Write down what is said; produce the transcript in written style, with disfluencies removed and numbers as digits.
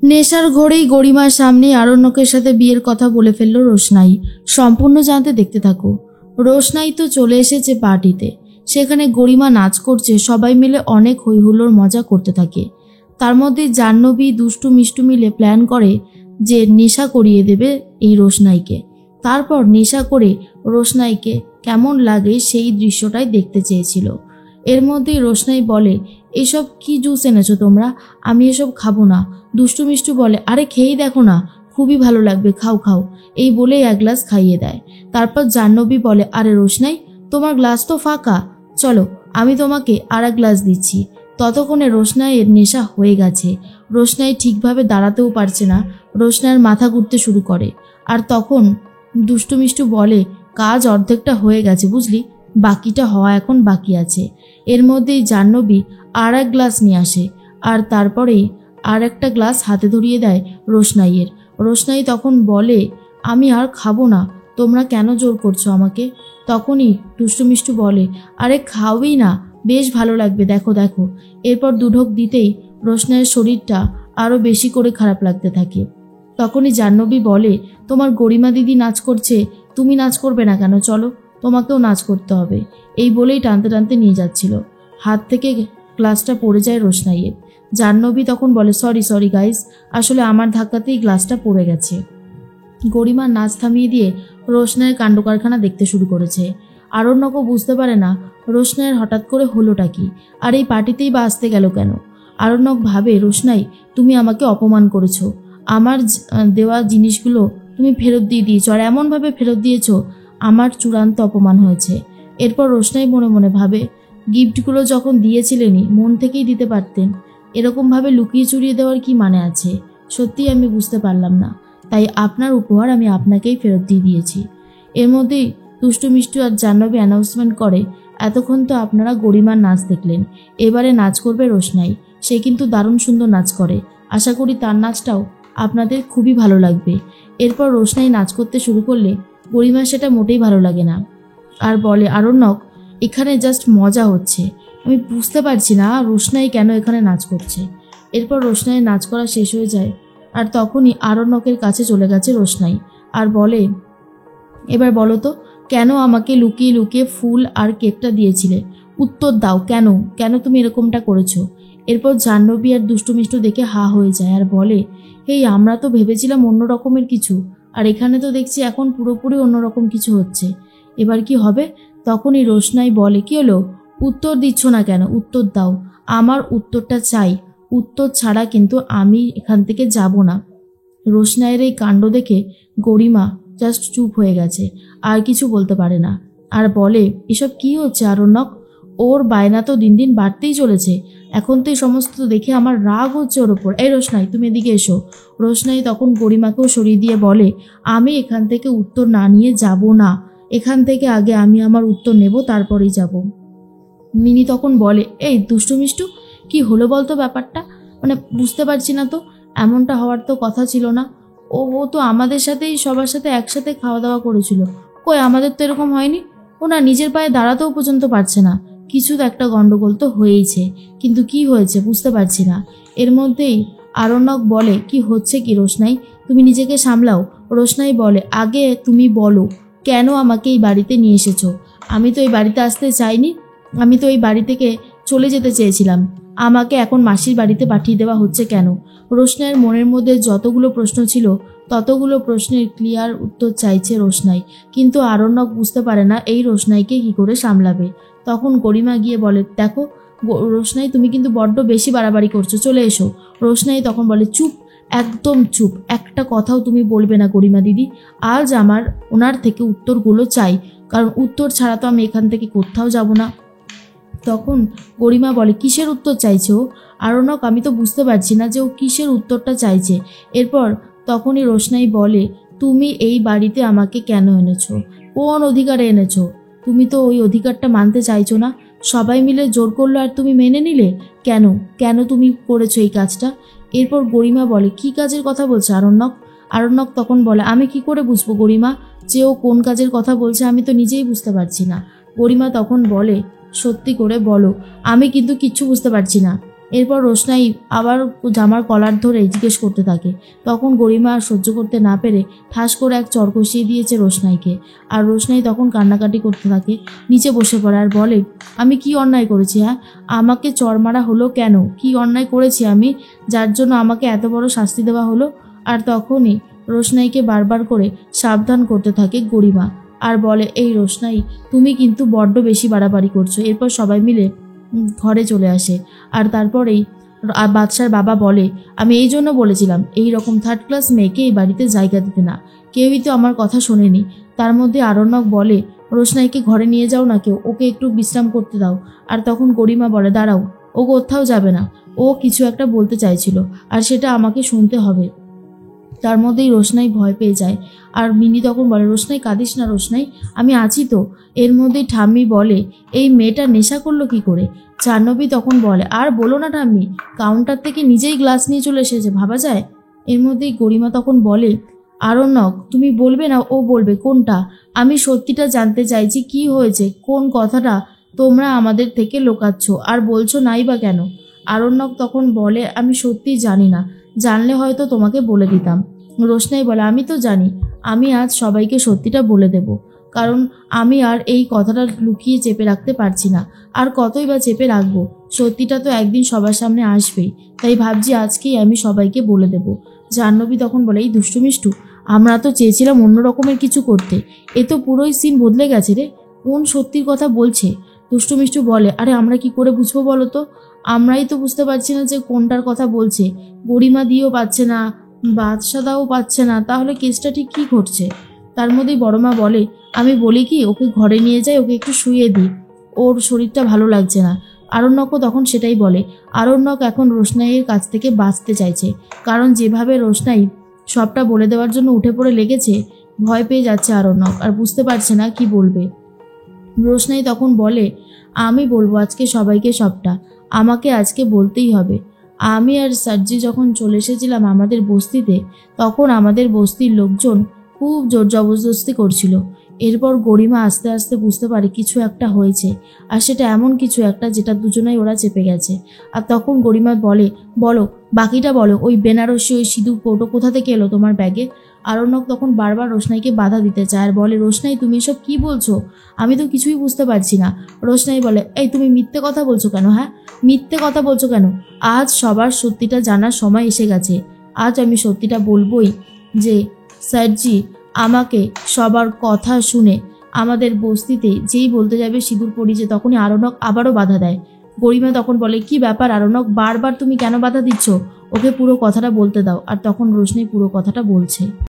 নেশার ঘোরেই গরিমার সামনে আরণ্যকের সাথে বিয়ের কথা বলে ফেলল রোশনাই। সম্পূর্ণ জানতে দেখতে থাকো। রোশনাই তো চলে এসেছে পার্টিতে। সেখানে গরিমা নাচ করছে, সবাই মিলে অনেক হইহুল্লোড় মজা করতে থাকে। তার মধ্যে জাহ্নবী দুষ্টু মিষ্টু মিলে প্ল্যান করে যে নেশা করিয়ে দেবে এই রোশনাইকে। তারপর নেশা করে রোশনাইকে কেমন লাগে সেই দৃশ্যটাই দেখতে চেয়েছিল। এর মধ্যেই রোশনাই বলে, এসব কি জুস এনেছো তোমরা? আমি এসব খাবো না। দুষ্টু মিষ্টু বলে, আরে খেয়েই দেখো না, খুবই ভালো লাগবে, খাও খাও। এই বলেই এক গ্লাস খাইয়ে দেয়। তারপর জাহ্নবী বলে, আরে রোশনাই, তোমার গ্লাস তো ফাঁকা, চলো আমি তোমাকে আর এক গ্লাস দিচ্ছি। ততক্ষণে রোশনাইয়ের নেশা হয়ে গেছে। রোশনাই ঠিকভাবে দাঁড়াতেও পারছে না। রোশনাইয়ের মাথা ঘুরতে শুরু করে। আর তখন দুষ্টু মিষ্টু বলে, কাজ অর্ধেকটা হয়ে গেছে বুঝলি, বাকিটা হওয়া এখন বাকি আছে। এর মধ্যেই জাহ্নবী আর এক গ্লাস নিয়ে আসে, আর তারপরেই আর একটা গ্লাস হাতে ধরিয়ে দেয় রোশনাইয়ের। রোশনাই তখন বলে, আমি আর খাবো না, তোমরা কেন জোর করছো আমাকে? তখনই দুষ্টু মিষ্টু বলে, আরে খাওই না, বেশ ভালো লাগবে, দেখো দেখো। এরপর দুঢোক দিতেই রোশনাইয়ের শরীরটা আরও বেশি করে খারাপ লাগতে থাকে। তখনই জাহ্নবী বলে, তোমার গরিমা দিদি নাচ করছে, তুমি নাচ করবে না কেন? চলো, তোমাকেও নাচ করতে হবে। এই বলেই টানতে টানতে নিয়ে যাচ্ছিল। হাত থেকে গ্লাসটা পড়ে যায় রোশনাইয়ের। জাহ্নবী তখন বলে, সরি সরি গাইস, আসলে আমার ধাক্কাতেই গ্লাসটা পড়ে গেছে। গরিমার নাচ থামিয়ে দিয়ে রোশনাইয়ের কাণ্ডকারখানা দেখতে শুরু করেছে। আরণ্যকও বুঝতে পারে না রোশনাইয়ের হঠাৎ করে হলোটা কি, আর এই পার্টিতেই বা আসতে গেল কেন। আরণ্যক ভাবে, রোশনাই, তুমি আমাকে অপমান করেছো, আমার দেওয়া জিনিসগুলো তুমি ফেরত দিয়ে দিয়েছো, আর এমনভাবে ফেরত দিয়েছো আমার চূড়ান্ত অপমান হয়েছে। এরপর রোশনাই মনে মনে ভাবে, গিফটগুলো যখন দিয়েছিলেনই মন থেকেই দিতে পারতেন, এরকমভাবে লুকিয়ে চুরিয়ে দেওয়ার কি মানে আছে? সত্যিই আমি বুঝতে পারলাম না, তাই আপনার উপহার আমি আপনাকেই ফেরত দিয়ে দিয়েছি। এর মধ্যেই দুষ্টু মিষ্টু আর জাহ্নবী অ্যানাউন্সমেন্ট করে, এতক্ষণ তো আপনারা গরিমার নাচ দেখলেন, এবারে নাচ করবে রোশনাই। সে কিন্তু দারুণ সুন্দর নাচ করে, আশা করি তার নাচটাও আপনাদের খুবই ভালো লাগবে। এরপর রোশনাই নাচ করতে শুরু করলে গরিমার সেটা মোটেই ভালো লাগে না, আর বলে, আরণ্যক, এখানে জাস্ট মজা হচ্ছে, আমি বুঝতে পারছি না রোশনাই কেন এখানে নাচ করছে। এরপর রোশনাইয়ের নাচ করা শেষ হয়ে যায়, আর তখনই আরণ্যকের কাছে চলে গেছে রোশনাই, আর বলে, এবার বলো তো, কেন আমাকে লুকিয়ে লুকিয়ে ফুল আর কেকটা দিয়েছিলে? উত্তর দাও, কেন কেন তুমি এরকমটা করেছো? এরপর জাহ্নবী আর দুষ্টু মিষ্টু দেখে হা হয়ে যায়, আর বলে, এই আমরা তো ভেবেছিলাম অন্য রকমের কিছু, আর এখানে তো দেখছি এখন পুরোপুরি অন্যরকম কিছু হচ্ছে, এবার কি হবে? তখনই রোশনাই বলে, কি হলো, উত্তর দিচ্ছ না কেন? উত্তর দাও, আমার উত্তরটা চাই, উত্তর ছাড়া কিন্তু আমি এখান থেকে যাব না। রোশনাইয়ের এই কাণ্ড দেখে গরিমা জাস্ট চুপ হয়ে গেছে, আর কিছু বলতে পারে না, আর বলে, এসব কি হচ্ছে আরণ্যক? ওর বায়না তো দিন দিন বাড়তেই চলেছে, এখন তো এই সমস্ত দেখে আমার রাগ হচ্ছে ওর ওপর। এই রোশনাই, তুমি এদিকে এসো। রোশনাই তখন গরিমাকেও সরিয়ে দিয়ে বলে, আমি এখান থেকে উত্তর না নিয়ে যাব না, এখান থেকে আগে আমি আমার উত্তর নেব, তারপরেই যাব। মিনি তখন বলে, এই দুষ্টু মিষ্টু, কি হলো বলতো ব্যাপারটা? মানে বুঝতে পারছি না তো, এমনটা হওয়ার তো কথা ছিল না। ও ও তো আমাদের সাথেই সবার সাথে একসাথে খাওয়া দাওয়া করেছিল, কই আমাদের তো এরকম হয়নি। ও না নিজের পায়ে দাঁড়াতেও পর্যন্ত পারছে না, কিছু তো একটা গন্ডগোল তো হয়েইছে, কিন্তু কি হয়েছে বুঝতে পারছি না। এর মধ্যেই আরণ্যক বলে, কি হচ্ছে কি রোশনাই, তুমি নিজেকে সামলাও। রোশনাই বলে, আগে তুমি বলো কেন আমাকে এই বাড়িতে নিয়ে এসেছো? আমি তো এই বাড়িতে আসতে চাইনি, আমি তো এই বাড়ি থেকে চলে যেতে চেয়েছিলাম, আমাকে এখন মাসির বাড়িতে পাঠিয়ে দেওয়া হচ্ছে কেন? রোশনাইয়ের মনের মধ্যে যতগুলো প্রশ্ন ছিল ততগুলো প্রশ্নের ক্লিয়ার উত্তর চাইছে রোশনাই, কিন্তু আরণ্যক বুঝতে পারে না এই রোশনাইকে কি করে সামলাবে। তখন গরিমা গিয়ে বলে, দেখো রোশনাই, তুমি কিন্তু বড্ড বেশি বাড়াবাড়ি করছো, চলে এসো। রোশনাই তখন বলে, চুপ, একদম চুপ, একটা কথাও তুমি বলবে না গরিমা দিদি, আজ আমার ওনার থেকে উত্তরগুলো চাই, কারণ উত্তর ছাড়া তো আমি এখান থেকে কোথাও যাব না। তখন গরিমা বলে, কিসের উত্তর চাইছে ও? আরণ্যক, আমি তো বুঝতে পারছি না যে ও কিসের উত্তরটা চাইছে। এরপর তখনই রোশনাই বলে, তুমি এই বাড়িতে আমাকে কেন এনেছো? কোন অধিকারে এনেছো? তুমি তো ওই অধিকারটা মানতে চাইছো না, সবাই মিলে জোর করলো আর তুমি মেনে নিলে, কেন কেন তুমি করেছো এই কাজটা? এরপর গরিমা বলে, কি কাজের কথা বলছে আরণ্যক? আরণ্যক তখন বলে, আমি কি করে বুঝবো গরিমা যে ও কোন কাজের কথা বলছে, আমি তো নিজেই বুঝতে পারছি না। গরিমা তখন বলে, সত্যি করে বলো, আমি কিন্তু কিচ্ছু বুঝতে পারছি না। এরপর রোশনাই আবার জামার কলার ধরে জিজ্ঞেস করতে থাকে। তখন গরিমা আর সহ্য করতে না পেরে ঠাস করে এক চড় কষিয়ে দিয়েছে রোশনাইকে। আর রোশনাই তখন কান্নাকাটি করতে থাকে, নিচে বসে পড়ে আর বলে, আমি কি অন্যায় করেছি? হ্যাঁ, আমাকে চড় মারা হলো কেন? কি অন্যায় করেছি আমি, যার জন্য আমাকে এত বড় শাস্তি দেওয়া হলো? আর তখনই রোশনাইকে বারবার করে সাবধান করতে থাকে গরিমা আর বলে, এই রোশনাই, তুমি কিন্তু বড্ড বেশি বাড়াবাড়ি করছো। এরপর সবাই মিলে ঘরে চলে আসে। আর তারপরেই বাদশার বাবা বলে, আমি এই জন্য বলেছিলাম এই রকম থার্ড ক্লাস মেয়েকে এই বাড়িতে জায়গা দিতে না। কেউই তো আমার কথা শোনেনি। তার মধ্যে আরণ্যক বলে, রোশনাইকে ঘরে নিয়ে যাও না কেউ, ওকে একটু বিশ্রাম করতে দাও। আর তখন গরিমা বলে, দাঁড়াও, ও কোথাও যাবে না, ও কিছু একটা বলতে চাইছিল আর সেটা আমাকে শুনতে হবে। তার মধ্যেই রোশনাই ভয় পেয়ে যায়। আর মিনি তখন বলে, রোশনাই কাঁদিস না রোশনাই, আমি আছি তো। এর মধ্যেই ঠাম্মি বলে, এই মেয়েটা নেশা করলো কি করে? জাহ্নবী তখন বলে, আর বলো না ঠাম্মি, কাউন্টার থেকে নিজেই গ্লাস নিয়ে চলে এসেছে, ভাবা যায়? এর মধ্যেই গরিমা তখন বলে, আরণ্যক, তুমি বলবে না ও বলবে? কোনটা? আমি সত্যিটা জানতে চাইছি, কি হয়েছে, কোন কথাটা তোমরা আমাদের থেকে লুকাচ্ছ আর বলছো নাই বা কেন? আরণ্যক তখন বলে, আমি সত্যিই জানি না, জানলে হয়তো তোমাকে বলে দিতাম। রোশনাই বলে, আমি তো জানি, আমি আজ সবাইকে সত্যিটা বলে দেব, কারণ আমি আর এই কথাটা লুকিয়ে চেপে রাখতে পারছি না। আর কতই বা চেপে রাখবো, সত্যিটা তো একদিন সবার সামনে আসবেই, তাই ভাবছি আজকেই আমি সবাইকে বলে দেব। জাহ্নবী তখন বলে, এই দুষ্টু মিষ্টু, আমরা তো চেয়েছিলাম অন্য রকমের কিছু করতে, এ তো পুরোই সিন বদলে গেছে রে, কোন সত্যির কথা বলছে? দুষ্টু মিষ্টু বলে, আরে আমরা কি করে বুঝবো বলো তো? আমরাই তো বুঝতে পারছি না যে কোনটার কথা বলছে। গরিমা দিয়েও পাচ্ছে না, বাদশাদাও পাচ্ছে না, তাহলে কেসটা ঠিক কী ঘটছে? তার মধ্যেই বড়মা বলে, আমি বলি কি, ওকে ঘরে নিয়ে যাই, ওকে একটু শুইয়ে দিই, ওর শরীরটা ভালো লাগছে না। আরণ্যকও তখন সেটাই বলে। আরণ্যক এখন রোশনাইয়ের কাছ থেকে বাঁচতে চাইছে, কারণ যেভাবে রোশনাই সবটা বলে দেওয়ার জন্য উঠে পড়ে লেগেছে, ভয় পেয়ে যাচ্ছে আরণ্যক আর বুঝতে পারছে না কি বলবে। রোশনাই তখন বলে, আমি বলবো আজকে সবাইকে সবটা, আমাকে আজকে বলতেই হবে। আমি আর সার্জি যখন চলে এসেছিলাম আমাদের বস্তিতে, তখন আমাদের বস্তির লোকজন খুব জোর জবরদস্তি করছিল। এরপর গরিমা আস্তে আস্তে বুঝতে পারে কিছু একটা হয়েছে, আর সেটা এমন কিছু একটা যেটা দুজনাই ওরা চেপে গেছে। আর তখন গরিমা বলে, বলো বাকিটা বলো, ওই বেনারসি ওই সিঁদুর কৌটো কোথা থেকে এলো তোমার ব্যাগে? আরণ্যক তখন বারবার রোশনাইকে বাধা দিতে চায় আর বলে, রোশনাই তুমি এসব কী বলছো? আমি তো কিছুই বুঝতে পারছি না। রোশনাই বলে, এই তুমি মিথ্যে কথা বলছো কেন? হ্যাঁ, মিথ্যে কথা বলছো কেন? আজ সবার সত্যিটা জানার সময় এসে গেছে। আজ আমি সত্যিটা বলবোই যে স্যারজি আমাকে সবার কথা শুনে আমাদের বস্তিতে যেই বলতে যাবে সিঁদুর পরিয়েছে, তখনই আরণ্যক আবারও বাধা দেয়। গরিমা তখন বলে, কি ব্যাপার আরণ্যক, বারবার তুমি কেন বাধা দিচ্ছ? ওকে পুরো কথাটা বলতে দাও। আর তখন রোশনাই পুরো কথাটা বলছে।